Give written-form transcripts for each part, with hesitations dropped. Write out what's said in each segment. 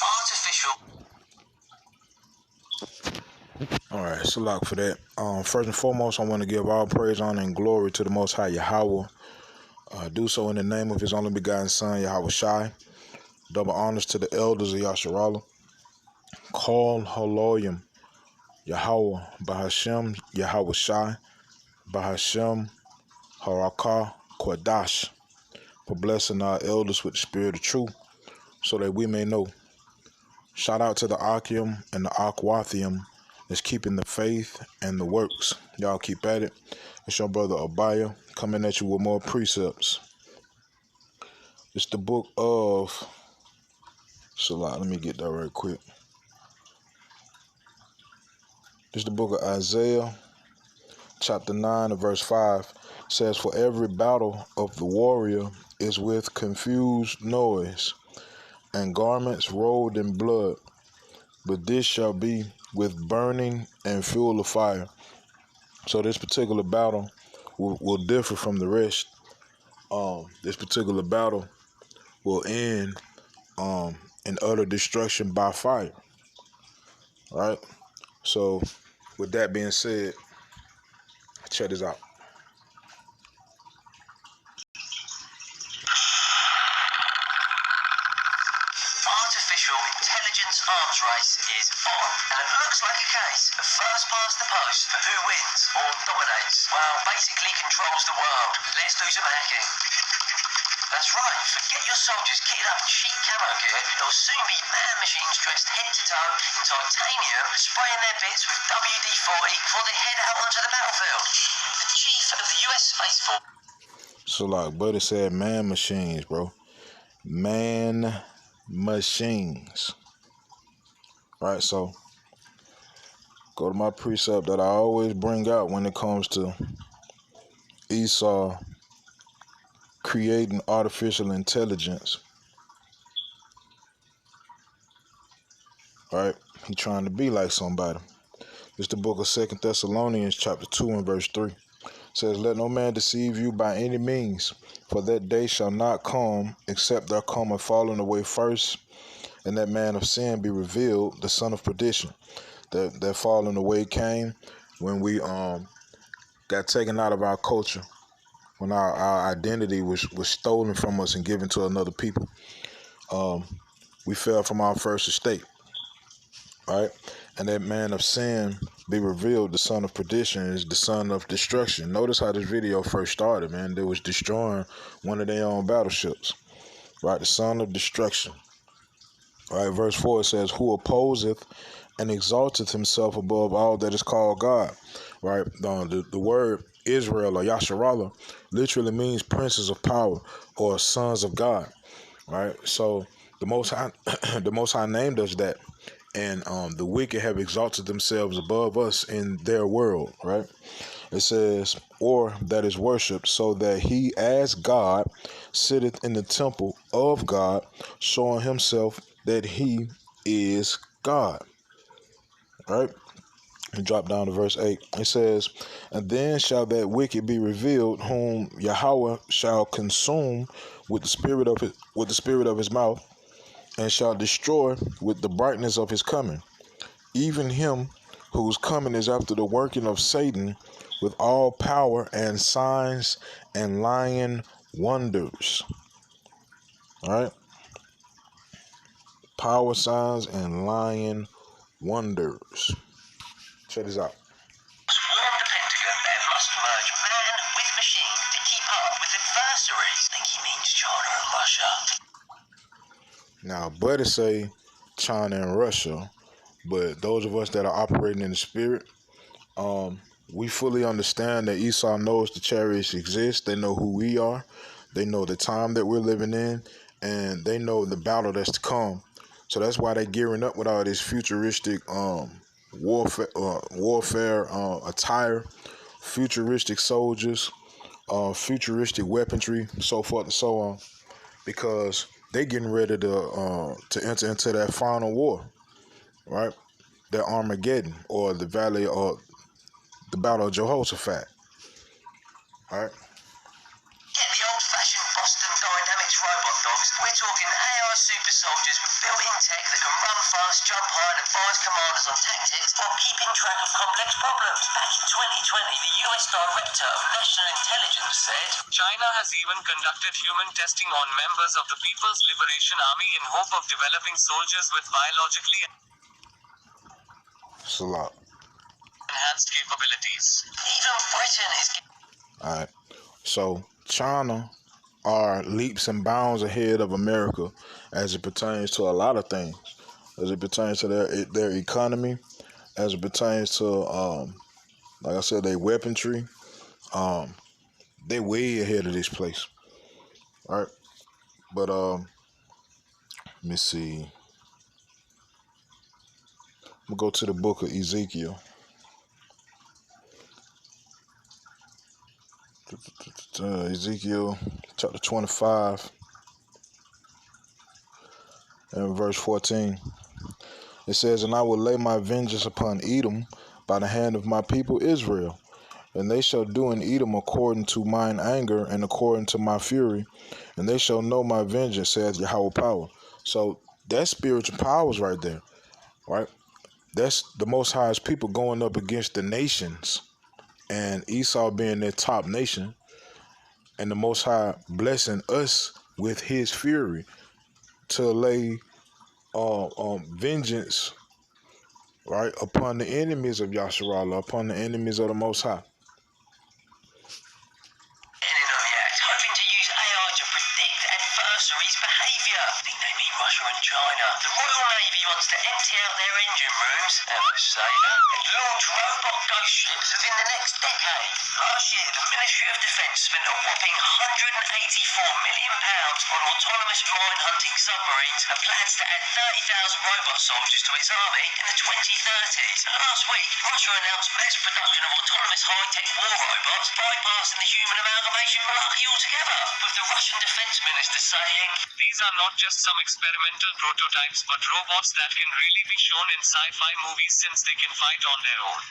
Artificial. All right, so look for that. First and foremost, I want to give all praise, honor, and glory to the Most High Yahweh. Do so in the name of His only begotten Son, Yahweh Shai. Double honors to the elders of Yasharallah. Call Haloyim, Yahweh, Bahashem, Yahweh Shai, Bahashem, Harakah, Quadash, for blessing our elders with the spirit of truth, so that we may know. Shout out to the Akim and the Akwathium that's keeping the faith and the works. Y'all keep at it. It's your brother Abaya coming at you with more precepts. It's the book of Salah. Let me get that right quick. It's the book of Isaiah, chapter 9 and verse 5. It says, "For every battle of the warrior is with confused noise, and garments rolled in blood. But this shall be with burning and fuel of fire." So this particular battle will differ from the rest. This particular battle will end in utter destruction by fire. All right. So with that being said, check this out. Artificial intelligence arms race is on, and it looks like a case of first past the post for who wins or dominates. Well, basically controls the world. Let's do some hacking. That's right, forget your soldiers kitted up in chic camo gear. It'll soon be man machines dressed head to toe in titanium, spraying their bits with WD-40 before they head out onto the battlefield. The chief of the US Space Force. So like Buddy said, man machines, bro. Man machines. All right, so go to my precept that I always bring out when it comes to Esau creating artificial intelligence. Right? He trying to be like somebody. It's the book of 2 Thessalonians chapter 2 and verse 3. It says, "Let no man deceive you by any means, for that day shall not come, except there come a falling away first, and that man of sin be revealed, the son of perdition." That falling away came when we got taken out of our culture, when our identity was stolen from us and given to another people. We fell from our first estate, right? And that man of sin be revealed, the son of perdition, is the son of destruction. Notice how this video first started, man. They was destroying one of their own battleships, right? The son of destruction. All right, verse 4 says, "Who opposeth and exalteth himself above all that is called God." Right? The word Israel or Yasharallah literally means princes of power or sons of God. Right? So the Most High, the Most High named us that, and the wicked have exalted themselves above us in their world. Right? It says, "Or that is worshipped, so that he as God sitteth in the temple of God, showing himself that he is God." Right? And drop down to verse 8. It says, "And then shall that wicked be revealed, whom Yahweh shall consume with the spirit of his mouth, and shall destroy with the brightness of his coming, even him whose coming is after the working of Satan, with all power and signs and lying wonders." All right? Power, signs, and lying wonders. Check this out. Warned the Pentagon that it must merge man with machine to keep up with adversaries. I think he means China and Russia. Now, Buddy say China and Russia, but those of us that are operating in the spirit, we fully understand that Esau knows the chariots exist. They know who we are. They know the time that we're living in, and they know the battle that's to come. So that's why they're gearing up with all this futuristic warfare attire, futuristic soldiers, futuristic weaponry, so forth and so on, because they're getting ready to enter into that final war, right? That Armageddon, or the Valley, or the Battle of Jehoshaphat. All right. Get the old-fashioned Boston Dynamics robot dogs We're talking AI super soldiers with built-in tech that can run fast, jump high, and advise commanders on tactics while keeping track of complex problems. Back in 2020, the US Director of National Intelligence said, China has even conducted human testing on members of the People's Liberation Army in hope of developing soldiers with biologically It's a lot. enhanced capabilities. Even Britain is... Alright. So China are leaps and bounds ahead of America as it pertains to a lot of things. As it pertains to their economy, as it pertains to like I said, their weaponry. They way ahead of this place. Alright. But let me see. I'm gonna go to the book of Ezekiel. Ezekiel chapter 25 and verse 14. It says, "And I will lay my vengeance upon Edom by the hand of my people Israel, and they shall do in Edom according to mine anger and according to my fury, and they shall know my vengeance, saith Yahweh power." So that's spiritual powers right there, right? That's the Most High's people going up against the nations, and Esau being their top nation, and the Most High blessing us with his fury to lay vengeance, right, upon the enemies of Yasharallah, upon the enemies of the Most High. Hoping to use AI to predict adversaries' behaviour. I think they mean Russia and China. The Royal Navy wants to empty out their engine rooms, and launch robot ghost ships within the next decade. Last year, the Ministry of Defence spent a whopping £184 million on autonomous mine-hunting submarines and plans to add 30,000 robot soldiers to its army in the 2030s. And last week, Russia announced mass production of autonomous high-tech war robots, bypassing the human amalgamation malarkey altogether, with the Russian Defence Minister saying, "These are not just some experimental prototypes, but robots that can really be shown in sci-fi movies since they can fight on their own."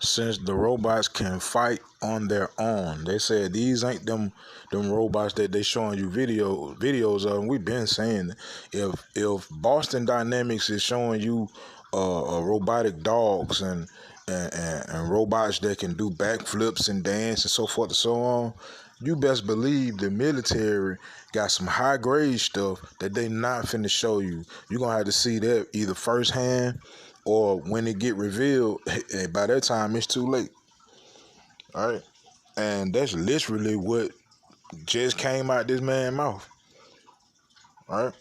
Since the robots can fight on their own, they said these ain't them robots that they showing you videos of. And we've been saying, if Boston Dynamics is showing you robotic dogs and robots that can do backflips and dance and so forth and so on, you best believe the military got some high grade stuff that they not finna show you. You're gonna have to see that either firsthand or when it get revealed. By that time it's too late. All right. And that's literally what just came out this man's mouth. All right.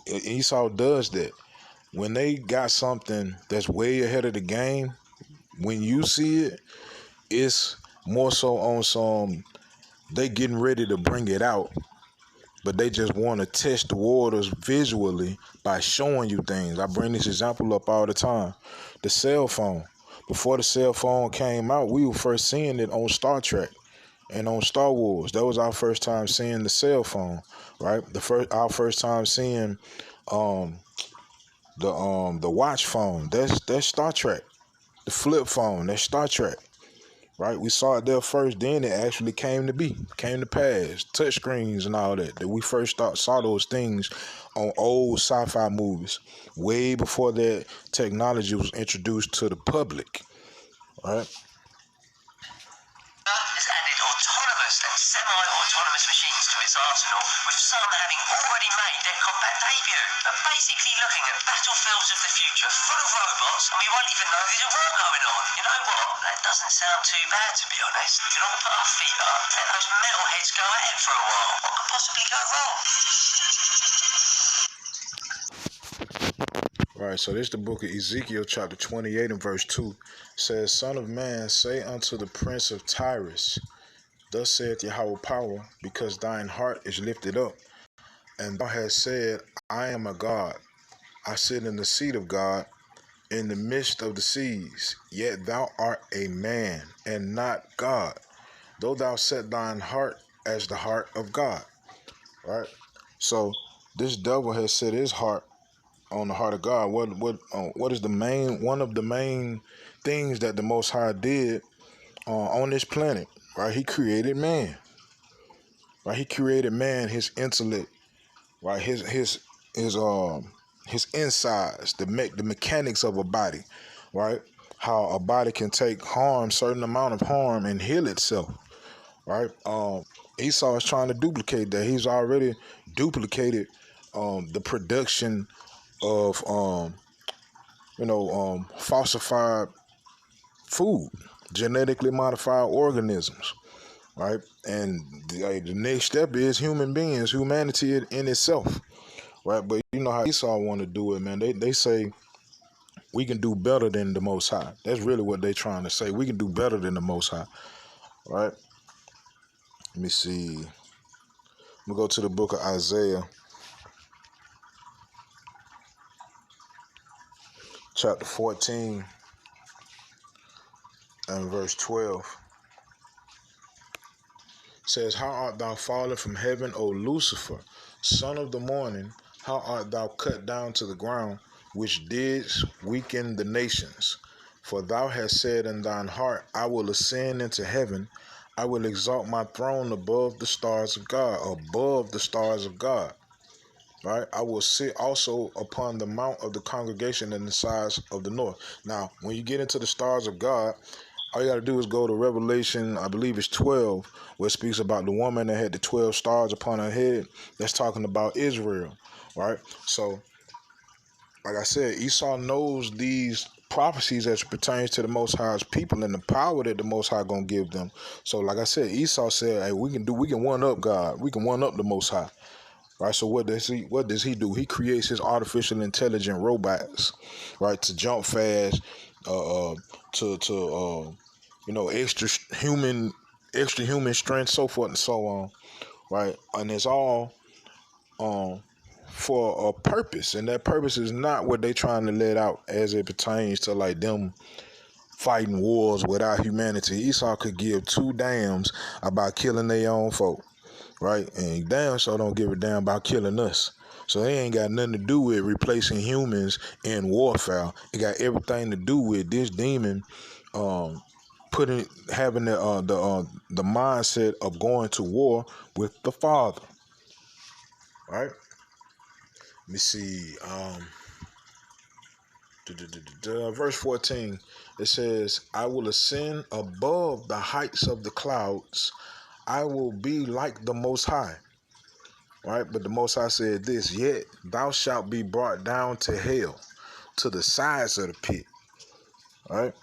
Esau does that. When they got something that's way ahead of the game, when you see it, it's more so on some, they getting ready to bring it out, but they just want to test the waters visually by showing you things. I bring this example up all the time. The cell phone. Before the cell phone came out, we were first seeing it on Star Trek and on Star Wars. That was our first time seeing the cell phone, right? Our first time seeing the watch phone. That's Star Trek. The flip phone, that's Star Trek. Right? We saw it there first, then it actually came to pass. Touch screens and all that. That we first saw those things on old sci-fi movies, way before that technology was introduced to the public. Right? Has added autonomous and semi-autonomous machines to its arsenal, with some having already made their combat debut. They're basically looking at battlefields of the future full of robots, and we won't even know there's a war going on. You know what? That doesn't sound too bad, to be honest. We can all put our feet up, let those metalheads go at it for a while. What could possibly go wrong? Right, so this is the book of Ezekiel, chapter 28 and verse 2. It says, "Son of man, say unto the prince of Tyrus, Thus saith Yahweh power, because thine heart is lifted up, and thou hast said, I am a God. I sit in the seat of God, in the midst of the seas. Yet thou art a man, and not God, though thou set thine heart as the heart of God." Right? So this devil has set his heart on the heart of God. What is one of the main things that the Most High did on this planet? Right? He created man. right? He created man, his intellect, right? His insides, the mechanics of a body, right? How a body can take harm, certain amount of harm, and heal itself, right? Esau is trying to duplicate that. He's already duplicated the production of falsified food, genetically modified organisms, right? And the next step is human beings, humanity in itself, right? But you know how Esau want to do it, man. They say we can do better than the Most High. That's really what they're trying to say. We can do better than the Most High, right? Let me see. I'm gonna go to the book of Isaiah, chapter 14 and verse 12. It says, "How art thou fallen from heaven, O Lucifer, son of the morning? How art thou cut down to the ground, which didst weaken the nations? For thou hast said in thine heart, I will ascend into heaven. I will exalt my throne above the stars of God," above the stars of God. Right? "I will sit also upon the mount of the congregation in the sides of the north." Now, when you get into the stars of God, all you got to do is go to Revelation, I believe it's 12, where it speaks about the woman that had the 12 stars upon her head. That's talking about Israel, right? So, like I said, Esau knows these prophecies as it pertains to the Most High's people and the power that the Most High gonna give them. So, like I said, Esau said, "Hey, we can one up God. We can one up the Most High." Right, so what does he do? He creates his artificial intelligent robots, right, to jump fast, uh, extra human strength, so forth and so on, right? And it's all for a purpose, and that purpose is not what they trying to let out as it pertains to like them fighting wars without humanity. Esau could give two damns about killing their own folk, right? And damn sure don't give a damn about killing us. So they ain't got nothing to do with replacing humans in warfare. It got everything to do with this demon having the mindset of going to war with the Father, right? Let me see. Verse 14, it says, "I will ascend above the heights of the clouds. I will be like the Most High." Right? But the Most High said this, "Yet thou shalt be brought down to hell, to the sides of the pit." Right?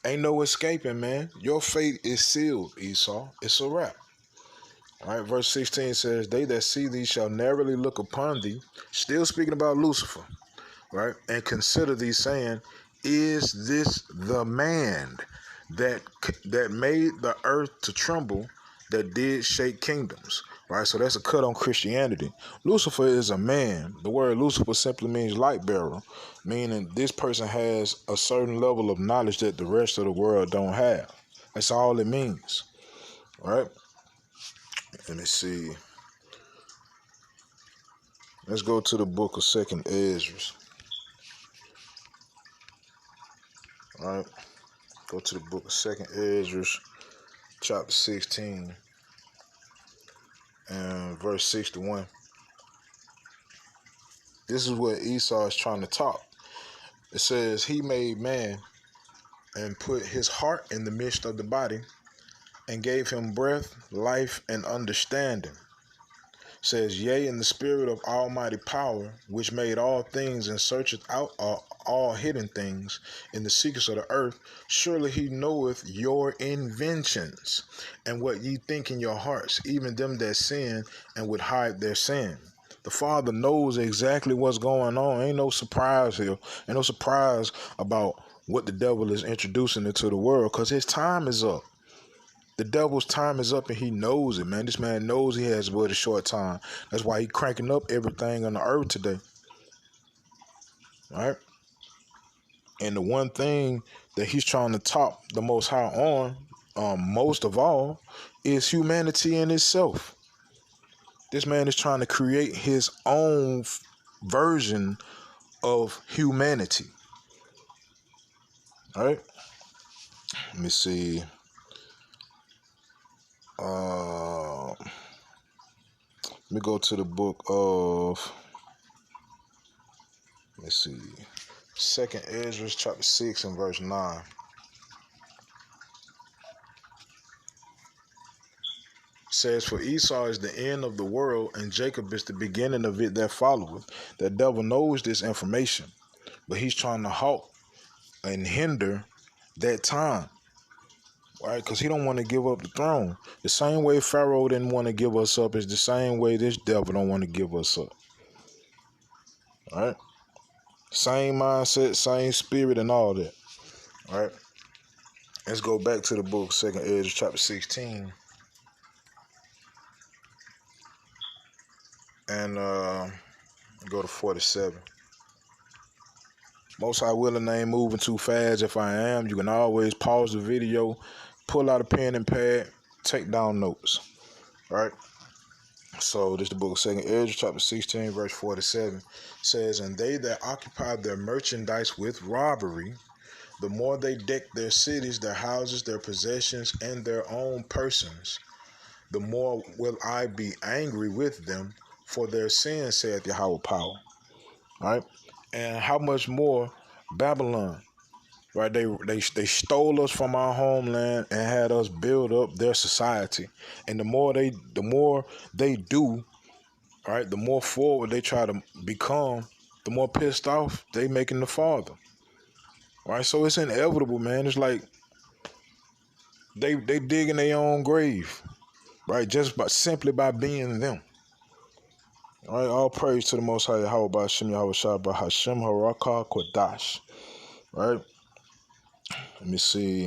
Ain't no escaping, man. Your fate is sealed, Esau. It's a wrap. All right, verse 16 says, "They that see thee shall narrowly look upon thee," still speaking about Lucifer, right? "And consider thee, saying, Is this the man that made the earth to tremble, that did shake kingdoms?" Right? So that's a cut on Christianity. Lucifer is a man. The word Lucifer simply means light bearer, meaning this person has a certain level of knowledge that the rest of the world don't have. That's all it means. Right? Let me see. Let's go to the book of 2nd Ezra. All right. Go to the book of 2nd Ezra, chapter 16, and verse 61. This is what Esau is trying to talk. It says, "He made man and put his heart in the midst of the body, and gave him breath, life, and understanding. Says, yea, in the spirit of almighty power, which made all things and searcheth out all hidden things in the secrets of the earth, surely he knoweth your inventions, and what ye think in your hearts, even them that sin and would hide their sin." The Father knows exactly what's going on. Ain't no surprise here. Ain't no surprise about what the devil is introducing into the world, because his time is up. The devil's time is up, and he knows it, man. This man knows he has but a short time. That's why he cranking up everything on the earth today. All right? And the one thing that he's trying to top the Most High on, most of all, is humanity in itself. This man is trying to create his own version of humanity. All right? Let me see. Let me go to the book of, let's see, 2nd Ezra chapter 6 and verse 9. Says, for Esau is the end of the world, and Jacob is the beginning of it that followeth. The devil knows this information, but he's trying to halt and hinder that time, right? Because he don't want to give up the throne. The same way Pharaoh didn't want to give us up is the same way this devil don't want to give us up, all right? Same mindset, same spirit, and all that, all right? Let's go back to the book, 2nd Ezra chapter 16. And go to 47. Most High willing, I ain't moving too fast. If I am, you can always pause the video, pull out a pen and pad, take down notes. All right. So this is the book of 2nd Ezra, chapter 16, verse 47. Says, and they that occupy their merchandise with robbery, the more they deck their cities, their houses, their possessions, and their own persons, the more will I be angry with them for their sins, saith Yahweh power. All right. And how much more Babylon, right? They stole us from our homeland and had us build up their society. And the more they do, right, the more forward they try to become, the more pissed off they making the Father. Right? So it's inevitable, man. It's like they digging their own grave, right? Just simply by being them. All right, all praise to the Most High Yahweh B'Hashem Yahweh Shai B'Hashem Harakah Kodash. Right? Let me see.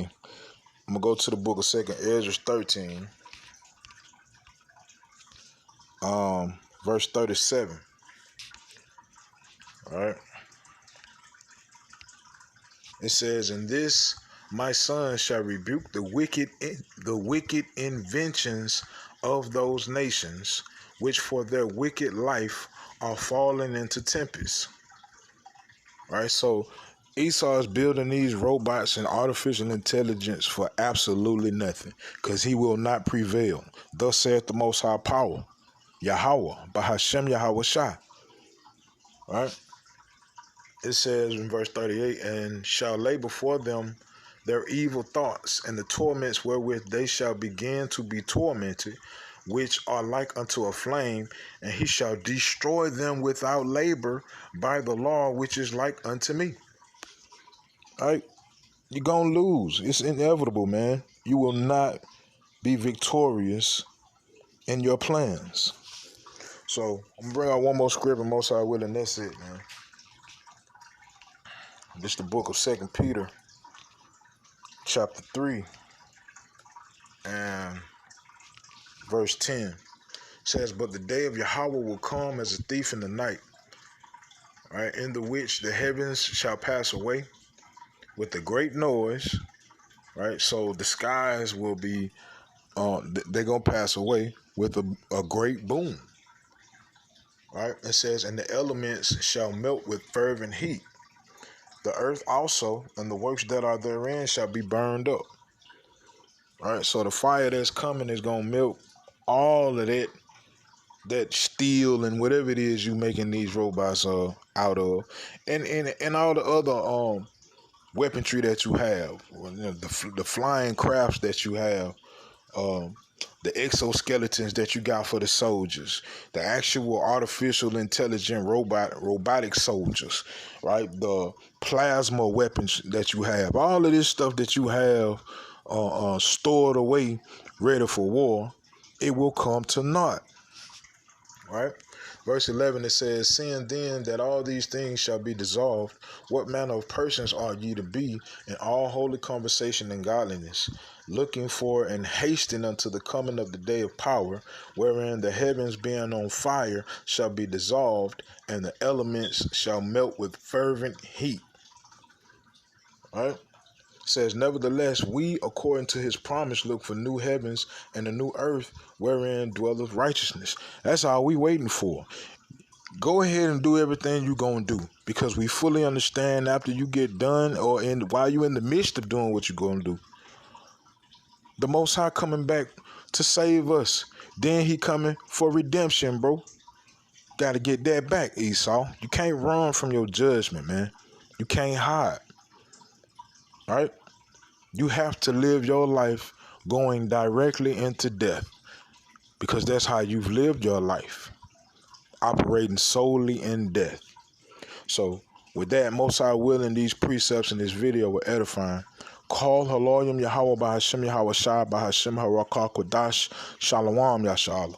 I'm going to go to the book of 2nd Ezra 13. Verse 37. All right? It says, and this my son shall rebuke the wicked inventions of those nations, which for their wicked life are fallen into tempests. Right? So Esau is building these robots and artificial intelligence for absolutely nothing, because he will not prevail. Thus saith the Most High Power, Yahweh, B'Hashem Yahweh Shai. Right? It says in verse 38, and shall lay before them their evil thoughts and the torments wherewith they shall begin to be tormented, which are like unto a flame, and he shall destroy them without labor by the law which is like unto me. All right? You're going to lose. It's inevitable, man. You will not be victorious in your plans. So I'm going to bring out one more script, and Most High willing, that's it, man. This is the book of 2 Peter, chapter 3, and verse 10. It says, but the day of Yahweh will come as a thief in the night, right, in the which the heavens shall pass away with a great noise, right? So the skies will be, they're going to pass away with a great boom, right? It says, and the elements shall melt with fervent heat. The earth also and the works that are therein shall be burned up. All right, so the fire that's coming is going to melt all of that steel and whatever it is you making these robots out of, and all the other weaponry that you have, the flying crafts that you have, the exoskeletons that you got for the soldiers, the actual artificial intelligent robotic soldiers, right? The plasma weapons that you have, all of this stuff that you have stored away, ready for war, it will come to naught, right? Verse 11, it says, seeing then that all these things shall be dissolved, what manner of persons are ye to be in all holy conversation and godliness, looking for and hasting unto the coming of the day of power, wherein the heavens being on fire shall be dissolved, and the elements shall melt with fervent heat. All right? It says, nevertheless, we, according to his promise, look for new heavens and a new earth, wherein dwelleth righteousness. That's all we waiting for. Go ahead and do everything you're going to do, because we fully understand after you get done or while you're in the midst of doing what you're going to do, the Most High coming back to save us. Then he coming for redemption, bro. Got to get that back, Esau. You can't run from your judgment, man. You can't hide, right? You have to live your life going directly into death because that's how you've lived your life, operating solely in death. So with that, Most High willing, these precepts in this video were edifying. Call Haloyim Yahweh by Hashem Yahweh Shai by Hashem Harakah Kodash Shalom Yashala.